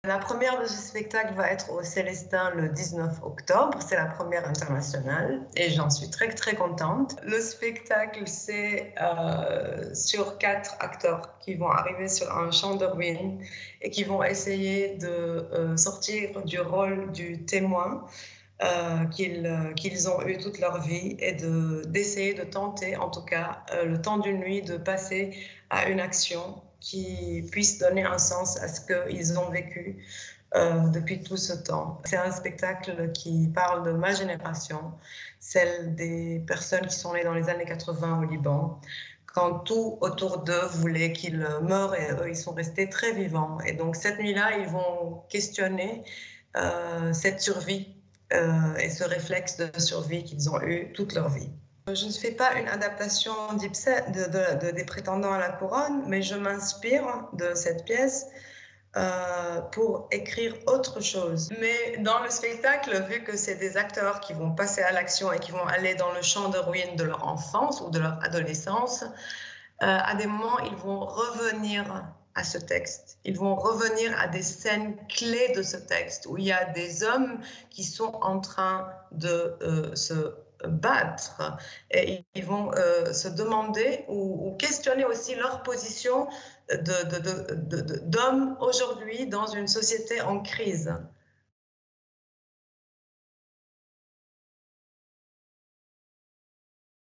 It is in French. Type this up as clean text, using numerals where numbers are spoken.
La première de ce spectacle va être au Célestin le 19 octobre. C'est la première internationale et j'en suis très, très contente. Le spectacle, c'est sur 4 acteurs qui vont arriver sur un champ de ruines et qui vont essayer de sortir du rôle du témoin qu'ils ont eu toute leur vie et d'essayer de tenter, en tout cas, le temps d'une nuit, de passer à une action qui puisse donner un sens à ce qu'ils ont vécu depuis tout ce temps. C'est un spectacle qui parle de ma génération, celle des personnes qui sont nées dans les années 80 au Liban, quand tout autour d'eux voulait qu'ils meurent et eux, ils sont restés très vivants. Et donc cette nuit-là, ils vont questionner cette survie et ce réflexe de survie qu'ils ont eu toute leur vie. Je ne fais pas une adaptation d'Ibsen, des Prétendants à la couronne, mais je m'inspire de cette pièce pour écrire autre chose. Mais dans le spectacle, vu que c'est des acteurs qui vont passer à l'action et qui vont aller dans le champ de ruines de leur enfance ou de leur adolescence, à des moments, ils vont revenir à ce texte. Ils vont revenir à des scènes clés de ce texte où il y a des hommes qui sont en train de se battre et ils vont se demander ou questionner aussi leur position d'hommes aujourd'hui dans une société en crise.